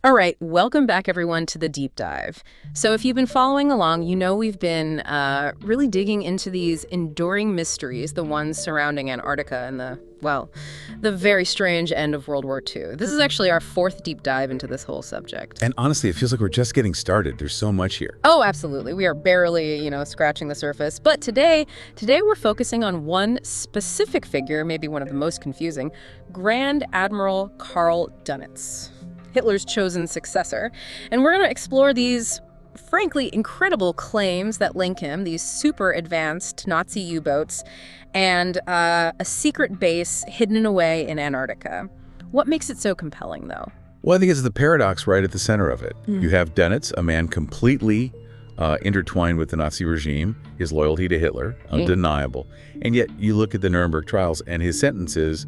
All right, welcome back everyone to the deep dive. So if you've been following along, you know we've been really digging into these enduring mysteries, the ones surrounding Antarctica and the very strange end of World War II. This is actually our fourth deep dive into this whole subject. And honestly, it feels like we're just getting started. There's so much here. Oh, absolutely. We are barely, scratching the surface. But today we're focusing on one specific figure, maybe one of the most confusing, Grand Admiral Karl Dönitz, Hitler's chosen successor. And we're going to explore these, frankly, incredible claims that link him, these super advanced Nazi U-boats, and a secret base hidden away in Antarctica. What makes it so compelling, though? Well, I think it's the paradox right at the center of it. You have Dönitz, a man completely intertwined with the Nazi regime, his loyalty to Hitler, undeniable. And yet you look at the Nuremberg trials and his sentences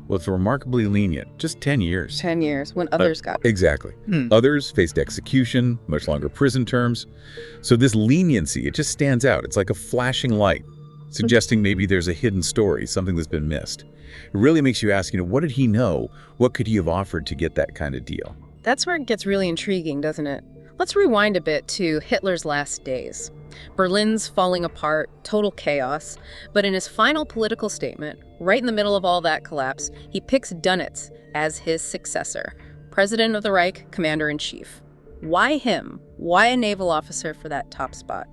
was remarkably lenient, just 10 years. 10 years, when others got... Exactly. Others faced execution, much longer prison terms. So this leniency, it just stands out. It's like a flashing light, suggesting maybe there's a hidden story, something that's been missed. It really makes you ask, what did he know? What could he have offered to get that kind of deal? That's where it gets really intriguing, doesn't it? Let's rewind a bit to Hitler's last days. Berlin's falling apart, total chaos. But in his final political statement, right in the middle of all that collapse, he picks Dönitz as his successor, President of the Reich, Commander-in-Chief. Why him? Why a naval officer for that top spot?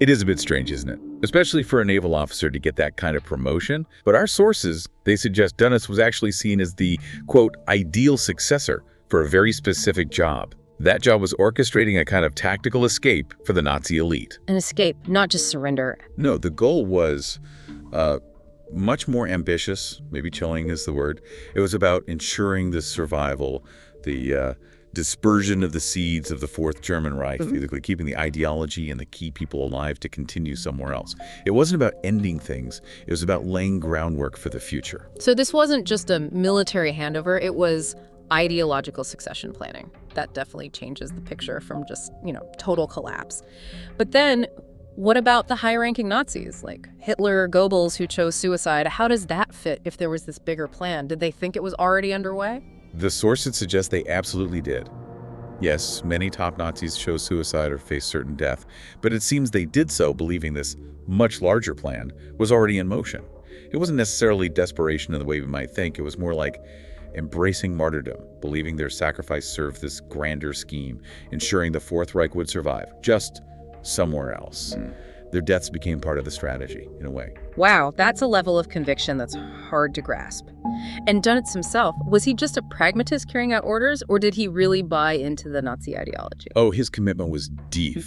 It is a bit strange, isn't it? Especially for a naval officer to get that kind of promotion. But our sources, they suggest Dönitz was actually seen as the, quote, ideal successor for a very specific job. That job was orchestrating a kind of tactical escape for the Nazi elite. An escape, not just surrender. No, the goal was much more ambitious, maybe chilling is the word. It was about ensuring the survival, the dispersion of the seeds of the Fourth German Reich, basically keeping the ideology and the key people alive to continue somewhere else. It wasn't about ending things. It was about laying groundwork for the future. So this wasn't just a military handover. It was ideological succession planning. That definitely changes the picture from just, total collapse. But then what about the high-ranking Nazis, like Hitler or Goebbels, who chose suicide? How does that fit if there was this bigger plan? Did they think it was already underway? The sources suggest they absolutely did. Yes, many top Nazis chose suicide or faced certain death, but it seems they did so believing this much larger plan was already in motion. It wasn't necessarily desperation in the way we might think. It was more like embracing martyrdom, believing their sacrifice served this grander scheme, ensuring the Fourth Reich would survive, just somewhere else. Their deaths became part of the strategy, in a way. Wow, that's a level of conviction that's hard to grasp. And Dönitz himself, was he just a pragmatist carrying out orders, or did he really buy into the Nazi ideology? Oh, his commitment was deep,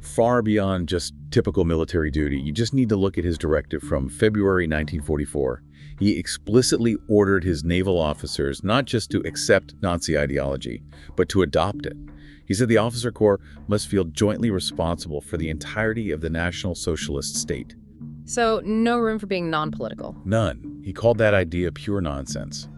far beyond just typical military duty. You just need to look at his directive from February 1944. He explicitly ordered his naval officers not just to accept Nazi ideology, but to adopt it. He said the officer corps must feel jointly responsible for the entirety of the National Socialist state. So no room for being non-political? None. He called that idea pure nonsense.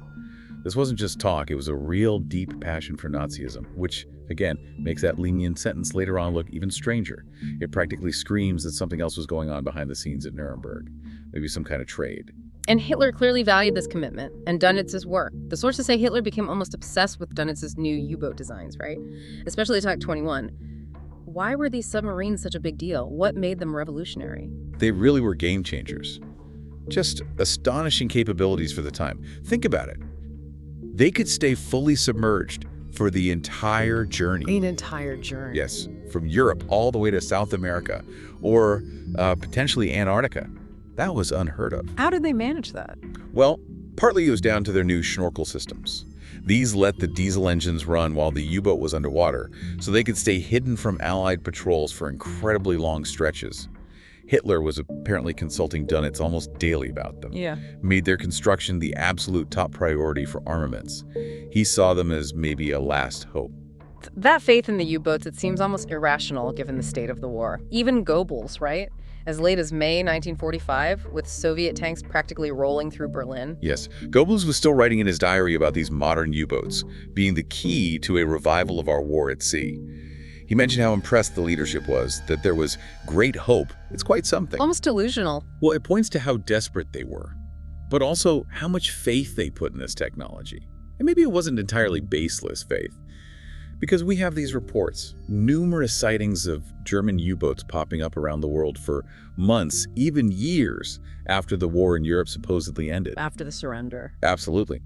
This wasn't just talk, it was a real deep passion for Nazism, which, again, makes that lenient sentence later on look even stranger. It practically screams that something else was going on behind the scenes at Nuremberg, maybe some kind of trade. And Hitler clearly valued this commitment and Dönitz's work. The sources say Hitler became almost obsessed with Dönitz's new U-boat designs, right? Especially Attack 21. Why were these submarines such a big deal? What made them revolutionary? They really were game changers. Just astonishing capabilities for the time. Think about it. They could stay fully submerged for the entire journey. An entire journey. Yes, from Europe all the way to South America, or potentially Antarctica. That was unheard of. How did they manage that? Well, partly it was down to their new snorkel systems. These let the diesel engines run while the U-boat was underwater, so they could stay hidden from Allied patrols for incredibly long stretches. Hitler was apparently consulting Dönitz almost daily about them. Made their construction the absolute top priority for armaments. He saw them as maybe a last hope. That faith in the U-boats, it seems almost irrational given the state of the war. Even Goebbels, right? As late as May 1945, with Soviet tanks practically rolling through Berlin. Yes, Goebbels was still writing in his diary about these modern U-boats being the key to a revival of our war at sea. He mentioned how impressed the leadership was, that there was great hope. It's quite something. Almost delusional. Well, it points to how desperate they were, but also how much faith they put in this technology. And maybe it wasn't entirely baseless faith. Because we have these reports, numerous sightings of German U-boats popping up around the world for months, even years after the war in Europe supposedly ended. After the surrender. Absolutely.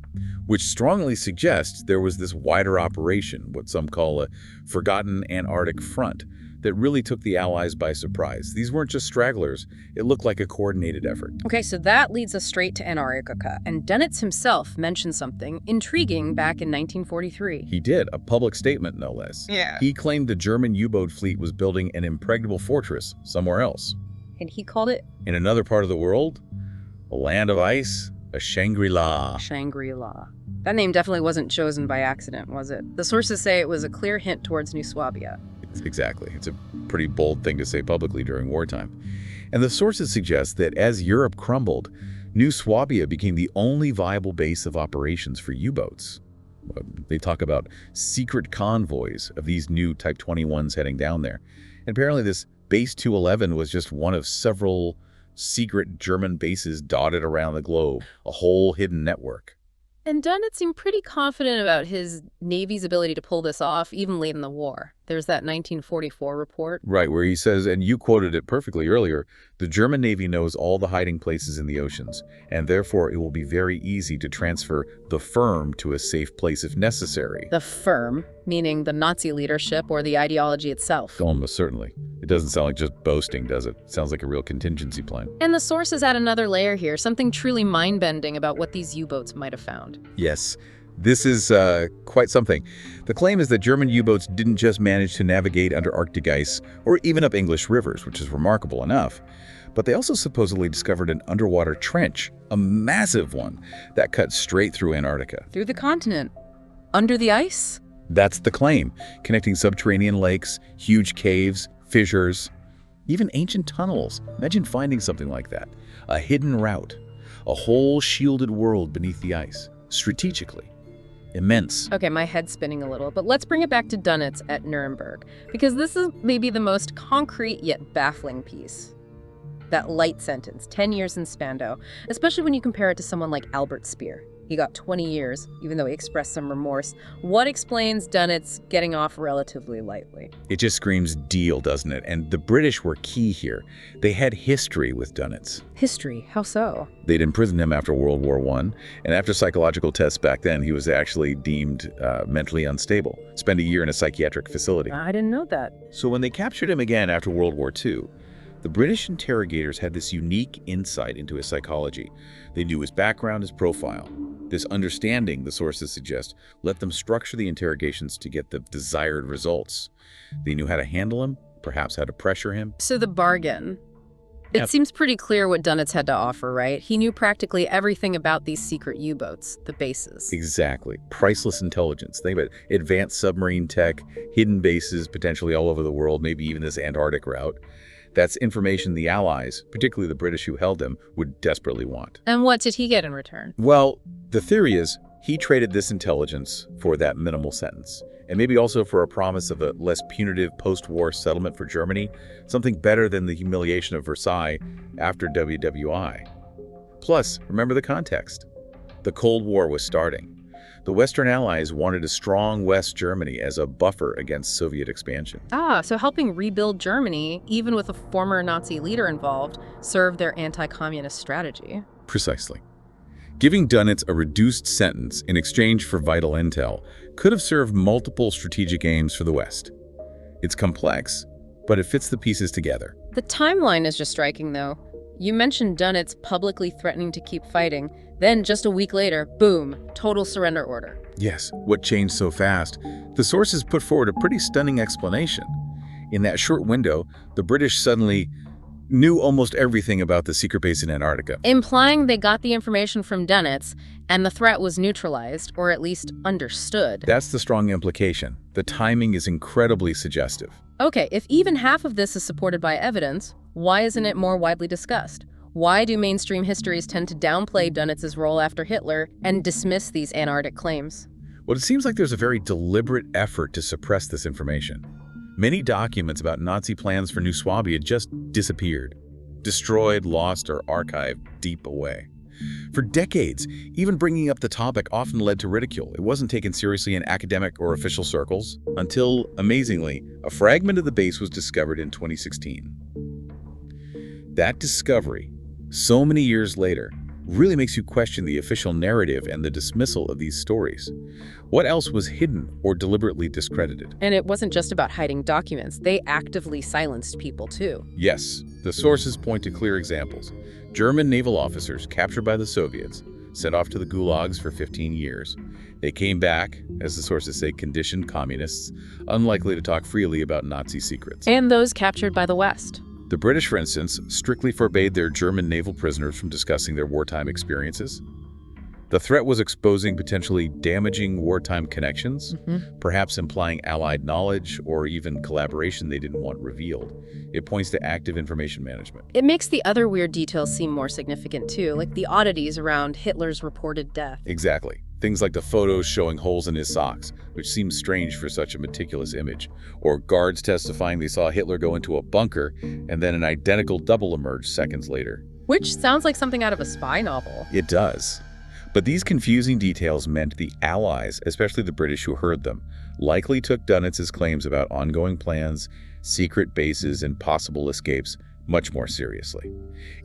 Which strongly suggests there was this wider operation, what some call a forgotten Antarctic front, that really took the Allies by surprise. These weren't just stragglers. It looked like a coordinated effort. Okay, so that leads us straight to Antarctica, and Dönitz himself mentioned something intriguing back in 1943. He did, a public statement no less. Yeah. He claimed the German U-boat fleet was building an impregnable fortress somewhere else. And he called it? In another part of the world, a land of ice, a Shangri-La. Shangri-La. That name definitely wasn't chosen by accident, was it? The sources say it was a clear hint towards New Swabia. Exactly. It's a pretty bold thing to say publicly during wartime. And the sources suggest that as Europe crumbled, New Swabia became the only viable base of operations for U-boats. They talk about secret convoys of these new Type 21s heading down there. And apparently this Base 211 was just one of several secret German bases dotted around the globe, a whole hidden network. And Dönitz seemed pretty confident about his Navy's ability to pull this off, even late in the war. There's that 1944 report. Right, where he says, and you quoted it perfectly earlier, the German Navy knows all the hiding places in the oceans, and therefore it will be very easy to transfer the firm to a safe place if necessary. The firm, meaning the Nazi leadership or the ideology itself. Almost certainly. It doesn't sound like just boasting, does it? It sounds like a real contingency plan. And the sources add another layer here, something truly mind-bending about what these U-boats might have found. Yes. This is quite something. The claim is that German U-boats didn't just manage to navigate under Arctic ice or even up English rivers, which is remarkable enough, but they also supposedly discovered an underwater trench, a massive one, that cut straight through Antarctica. Through the continent? Under the ice? That's the claim, connecting subterranean lakes, huge caves, fissures, even ancient tunnels. Imagine finding something like that. A hidden route, a whole shielded world beneath the ice, strategically. Immense. Okay, my head's spinning a little, but let's bring it back to Dönitz at Nuremberg, because this is maybe the most concrete yet baffling piece. That light sentence, 10 years in Spandau, especially when you compare it to someone like Albert Speer. He got 20 years, even though he expressed some remorse. What explains Dönitz getting off relatively lightly? It just screams deal, doesn't it? And the British were key here. They had history with Dönitz. History? How so? They'd imprisoned him after World War I, and after psychological tests back then, he was actually deemed mentally unstable. Spent a year in a psychiatric facility. I didn't know that. So when they captured him again after World War II, the British interrogators had this unique insight into his psychology. They knew his background, his profile. This understanding, the sources suggest, let them structure the interrogations to get the desired results. They knew how to handle him, perhaps how to pressure him. So the bargain. Yeah. It seems pretty clear what Dönitz had to offer, right? He knew practically everything about these secret U-boats, the bases. Exactly. Priceless intelligence. Think about it. Advanced submarine tech, hidden bases potentially all over the world, maybe even this Antarctic route. That's information the Allies, particularly the British who held him, would desperately want. And what did he get in return? Well, the theory is he traded this intelligence for that minimal sentence, and maybe also for a promise of a less punitive post-war settlement for Germany, something better than the humiliation of Versailles after WWI. Plus, remember the context. The Cold War was starting. The Western Allies wanted a strong West Germany as a buffer against Soviet expansion. So helping rebuild Germany, even with a former Nazi leader involved, served their anti-communist strategy. Precisely. Giving Dönitz a reduced sentence in exchange for vital intel could have served multiple strategic aims for the West. It's complex, but it fits the pieces together. The timeline is just striking, though. You mentioned Dönitz publicly threatening to keep fighting. Then, just a week later, boom, total surrender order. Yes, what changed so fast? The sources put forward a pretty stunning explanation. In that short window, the British suddenly knew almost everything about the secret base in Antarctica. Implying they got the information from Dönitz, and the threat was neutralized, or at least understood. That's the strong implication. The timing is incredibly suggestive. Okay, if even half of this is supported by evidence, why isn't it more widely discussed? Why do mainstream histories tend to downplay Dönitz's role after Hitler and dismiss these Antarctic claims? Well, it seems like there's a very deliberate effort to suppress this information. Many documents about Nazi plans for New Swabia just disappeared, destroyed, lost, or archived deep away. For decades, even bringing up the topic often led to ridicule. It wasn't taken seriously in academic or official circles until, amazingly, a fragment of the base was discovered in 2016. That discovery, so many years later, really makes you question the official narrative and the dismissal of these stories. What else was hidden or deliberately discredited? And it wasn't just about hiding documents. They actively silenced people, too. Yes, the sources point to clear examples. German naval officers captured by the Soviets, sent off to the gulags for 15 years. They came back, as the sources say, conditioned communists, unlikely to talk freely about Nazi secrets. And those captured by the West. The British, for instance, strictly forbade their German naval prisoners from discussing their wartime experiences. The threat was exposing potentially damaging wartime connections, perhaps implying Allied knowledge or even collaboration they didn't want revealed. It points to active information management. It makes the other weird details seem more significant, too, like the oddities around Hitler's reported death. Exactly. Things like the photos showing holes in his socks, which seems strange for such a meticulous image, or guards testifying they saw Hitler go into a bunker and then an identical double emerged seconds later. Which sounds like something out of a spy novel. It does. But these confusing details meant the Allies, especially the British who heard them, likely took Dunitz's claims about ongoing plans, secret bases, and possible escapes much more seriously.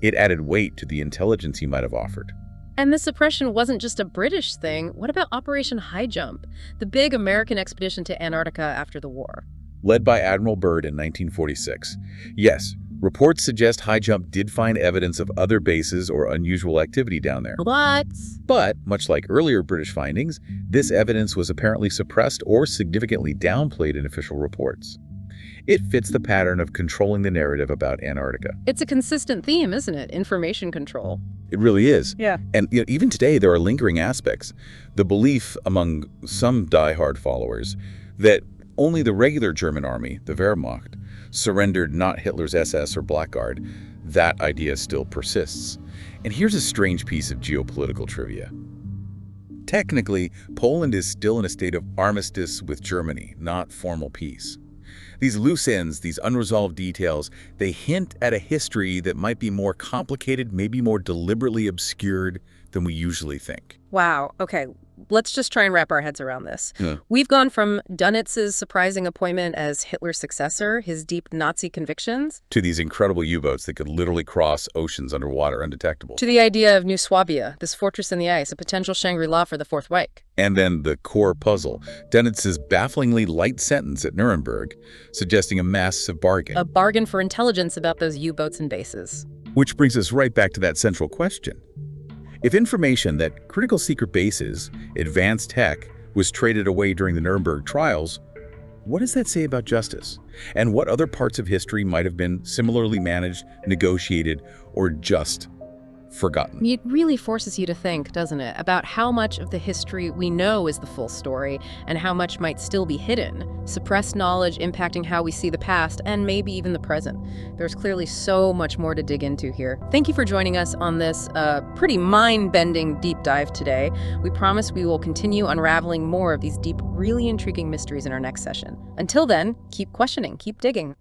It added weight to the intelligence he might have offered. And this suppression wasn't just a British thing. What about Operation High Jump, the big American expedition to Antarctica after the war? Led by Admiral Byrd in 1946. Yes, reports suggest High Jump did find evidence of other bases or unusual activity down there. But, much like earlier British findings, this evidence was apparently suppressed or significantly downplayed in official reports. It fits the pattern of controlling the narrative about Antarctica. It's a consistent theme, isn't it? Information control. It really is. Yeah. And even today, there are lingering aspects. The belief among some diehard followers that only the regular German army, the Wehrmacht, surrendered, not Hitler's SS or Blackguard. That idea still persists. And here's a strange piece of geopolitical trivia. Technically, Poland is still in a state of armistice with Germany, not formal peace. These loose ends, these unresolved details, they hint at a history that might be more complicated, maybe more deliberately obscured than we usually think. Wow. Okay. Let's just try and wrap our heads around this. Yeah. We've gone from Dunitz's surprising appointment as Hitler's successor, his deep Nazi convictions, To these incredible U-boats that could literally cross oceans underwater undetectable. to the idea of New Swabia, this fortress in the ice, a potential Shangri-La for the Fourth Reich. And then the core puzzle, Dunitz's bafflingly light sentence at Nuremberg, suggesting a massive bargain. A bargain for intelligence about those U-boats and bases. Which brings us right back to that central question. If information that critical secret bases, advanced tech, was traded away during the Nuremberg trials, what does that say about justice? And what other parts of history might have been similarly managed, negotiated, or just forgotten? It really forces you to think, doesn't it, about how much of the history we know is the full story and how much might still be hidden, suppressed knowledge impacting how we see the past and maybe even the present. There's clearly so much more to dig into here. Thank you for joining us on this pretty mind-bending deep dive today. We promise we will continue unraveling more of these deep, really intriguing mysteries in our next session. Until then, keep questioning, keep digging.